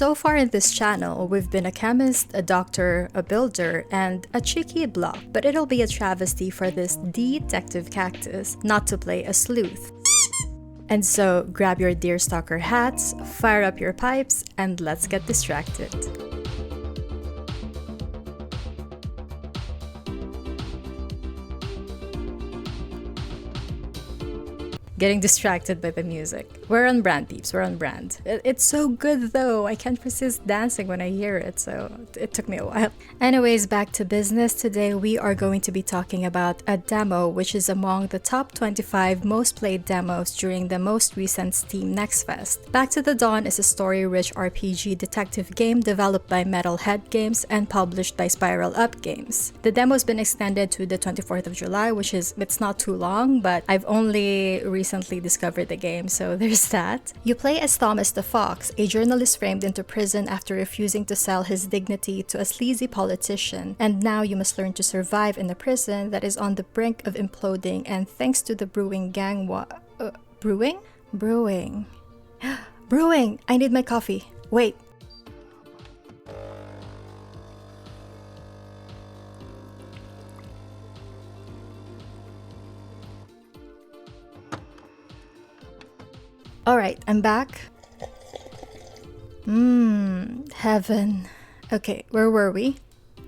So far in this channel, we've been a chemist, a doctor, a builder, and a cheeky block, but it'll be a travesty for this Deetective cactus not to play a sleuth. And so, grab your deerstalker hats, fire up your pipes, and let's get distracted. Getting distracted by the music. We're on brand, peeps. We're on brand. It's so good though. I can't resist dancing when I hear it, so it took me a while. Anyways, back to business. Today we are going to be talking about a demo which is among the top 25 most played demos during the most recent Steam Next Fest. Back to the Dawn is a story-rich RPG detective game developed by Metalhead Games and published by Spiral Up Games. The demo's been extended to the 24th of July, which is, it's not too long, but I've only recently discovered the game, so there's that. You play as Thomas the Fox, a journalist framed into prison after refusing to sell his dignity to a sleazy politician, and now you must learn to survive in a prison that is on the brink of imploding, and thanks to the brewing gang Brewing? Brewing. Brewing! I need my coffee. Wait. Alright, I'm back. Heaven. Okay, where were we?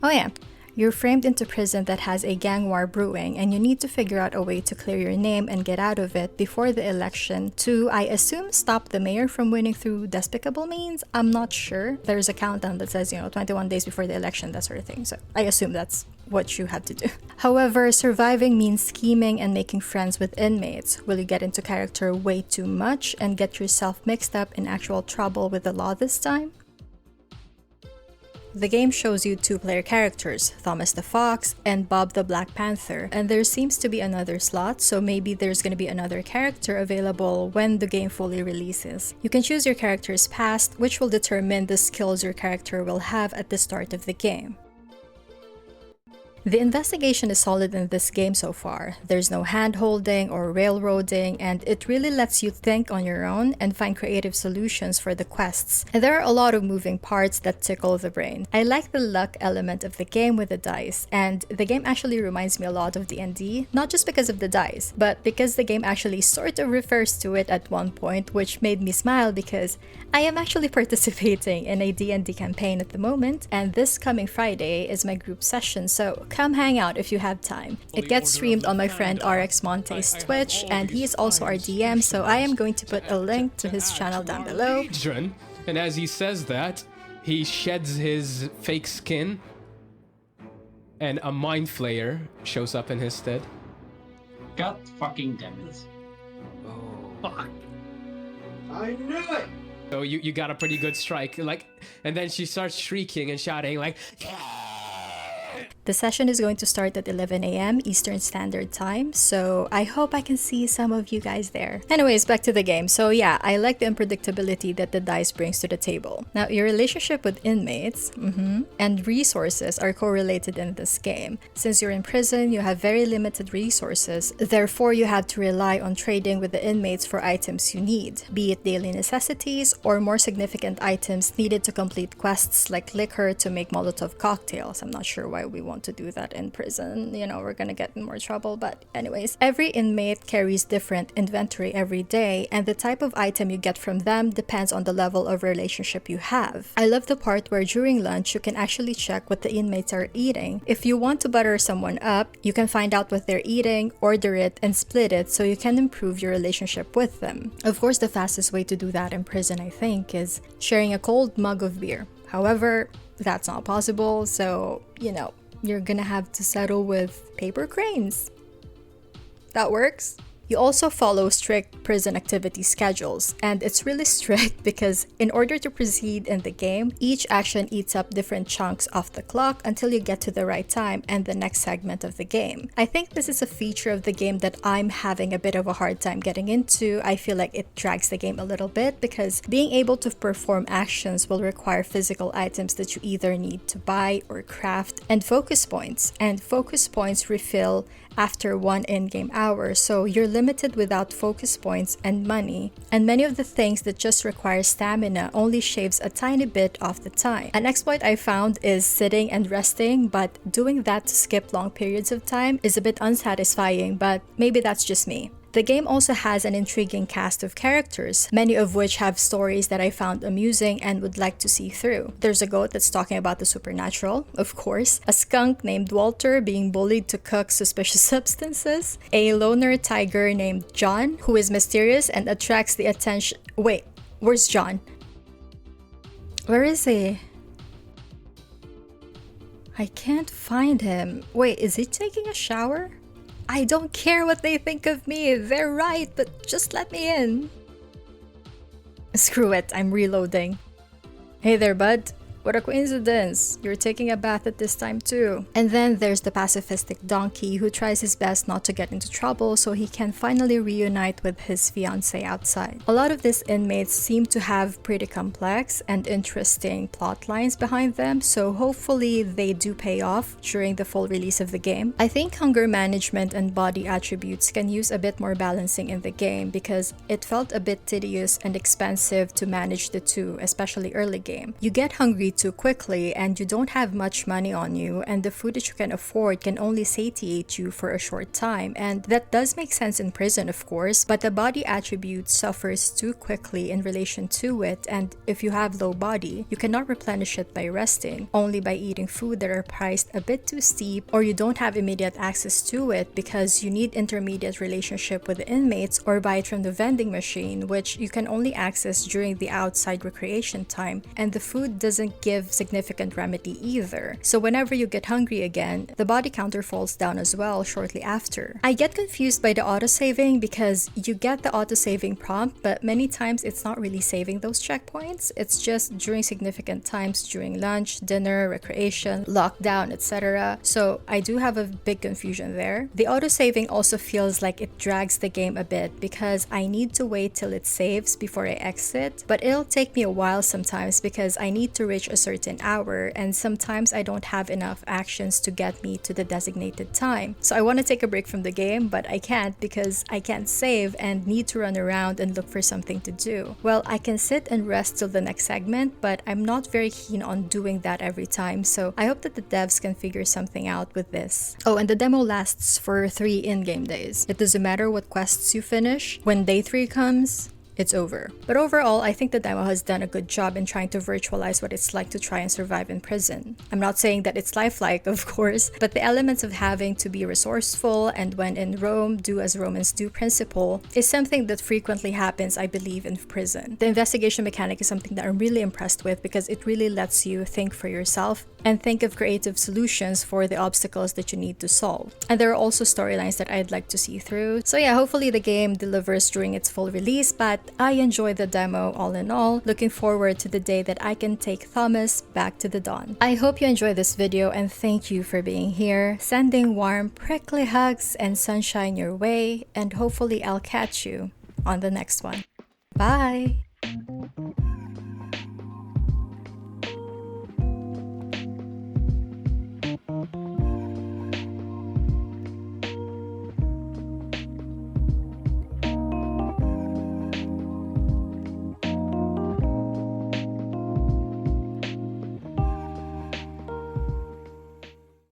Oh yeah. You're framed into prison that has a gang war brewing, and you need to figure out a way to clear your name and get out of it before the election to, I assume, stop the mayor from winning through despicable means? I'm not sure. There's a countdown that says, 21 days before the election, that sort of thing, so I assume that's what you have to do. However, surviving means scheming and making friends with inmates. Will you get into character way too much and get yourself mixed up in actual trouble with the law this time? The game shows you two-player characters, Thomas the Fox and Bob the Black Panther, and there seems to be another slot, so maybe there's gonna be another character available when the game fully releases. You can choose your character's past, which will determine the skills your character will have at the start of the game. The investigation is solid in this game so far. There's no hand-holding or railroading, and it really lets you think on your own and find creative solutions for the quests. And there are a lot of moving parts that tickle the brain. I like the luck element of the game with the dice, and the game actually reminds me a lot of D&D, not just because of the dice, but because the game actually sort of refers to it at one point, which made me smile because I am actually participating in a D&D campaign at the moment, and this coming Friday is my group session, so come hang out if you have time. It gets streamed on my friend RX Monte's Twitch, and he is also our DM, so I am going to put a link to his channel down below. And as he says that, he sheds his fake skin, and a mind flayer shows up in his stead. God fucking damn it. Oh. Fuck. I knew it! So you got a pretty good strike, and then she starts shrieking and shouting The session is going to start at 11 a.m. Eastern Standard Time, so I hope I can see some of you guys there. Anyways, back to the game. So yeah, I like the unpredictability that the dice brings to the table. Now, your relationship with inmates and resources are correlated in this game. Since you're in prison, you have very limited resources, therefore you have to rely on trading with the inmates for items you need, be it daily necessities or more significant items needed to complete quests like liquor to make Molotov cocktails. I'm not sure why we want to do that in prison, we're gonna get in more trouble, but anyways. Every inmate carries different inventory every day, and the type of item you get from them depends on the level of relationship you have. I love the part where during lunch you can actually check what the inmates are eating. If you want to butter someone up, you can find out what they're eating, order it, and split it so you can improve your relationship with them. Of course, the fastest way to do that in prison, I think, is sharing a cold mug of beer. However, that's not possible, so, you're gonna have to settle with paper cranes. That works. You also follow strict prison activity schedules, and it's really strict because in order to proceed in the game, each action eats up different chunks off the clock until you get to the right time and the next segment of the game. I think this is a feature of the game that I'm having a bit of a hard time getting into. I feel like it drags the game a little bit because being able to perform actions will require physical items that you either need to buy or craft, and focus points refill after 1 in-game hour, so you're limited without focus points and money, and many of the things that just require stamina only shaves a tiny bit off the time. An exploit I found is sitting and resting, but doing that to skip long periods of time is a bit unsatisfying, but maybe that's just me. The game also has an intriguing cast of characters, many of which have stories that I found amusing and would like to see through. There's a goat that's talking about the supernatural, of course, a skunk named Walter being bullied to cook suspicious substances, a loner tiger named John who is mysterious and attracts the attention— Wait, where's John? Where is he? I can't find him. Wait, is he taking a shower? I don't care what they think of me, they're right, but just let me in. Screw it, I'm reloading. Hey there, bud. What a coincidence. You're taking a bath at this time too. And then there's the pacifistic donkey who tries his best not to get into trouble so he can finally reunite with his fiancée outside. A lot of these inmates seem to have pretty complex and interesting plot lines behind them, so hopefully they do pay off during the full release of the game. I think hunger management and body attributes can use a bit more balancing in the game because it felt a bit tedious and expensive to manage the two, especially early game. You get hungry too quickly and you don't have much money on you, and the food that you can afford can only satiate you for a short time, and that does make sense in prison of course, but the body attribute suffers too quickly in relation to it, and if you have low body, you cannot replenish it by resting, only by eating food that are priced a bit too steep, or you don't have immediate access to it because you need intermediate relationship with the inmates or buy it from the vending machine, which you can only access during the outside recreation time, and the food doesn't give significant remedy either. So whenever you get hungry again, the body counter falls down as well shortly after. I get confused by the autosaving because you get the autosaving prompt, but many times it's not really saving those checkpoints. It's just during significant times during lunch, dinner, recreation, lockdown, etc. So I do have a big confusion there. The autosaving also feels like it drags the game a bit because I need to wait till it saves before I exit, but it'll take me a while sometimes because I need to reach a certain hour, and sometimes I don't have enough actions to get me to the designated time. So I want to take a break from the game, but I can't because I can't save and need to run around and look for something to do. Well, I can sit and rest till the next segment, but I'm not very keen on doing that every time, so I hope that the devs can figure something out with this. Oh, and the demo lasts for 3 in-game days. It doesn't matter what quests you finish. When day 3 comes, it's over. But overall, I think the demo has done a good job in trying to virtualize what it's like to try and survive in prison. I'm not saying that it's lifelike, of course, but the elements of having to be resourceful and when in Rome, do as Romans do principle is something that frequently happens, I believe, in prison. The investigation mechanic is something that I'm really impressed with because it really lets you think for yourself and think of creative solutions for the obstacles that you need to solve. And there are also storylines that I'd like to see through. So yeah, hopefully the game delivers during its full release, but I enjoyed the demo all in all. Looking forward to the day that I can take Thomas back to the dawn. I hope you enjoyed this video and thank you for being here. Sending warm, prickly hugs and sunshine your way, and hopefully I'll catch you on the next one. Bye!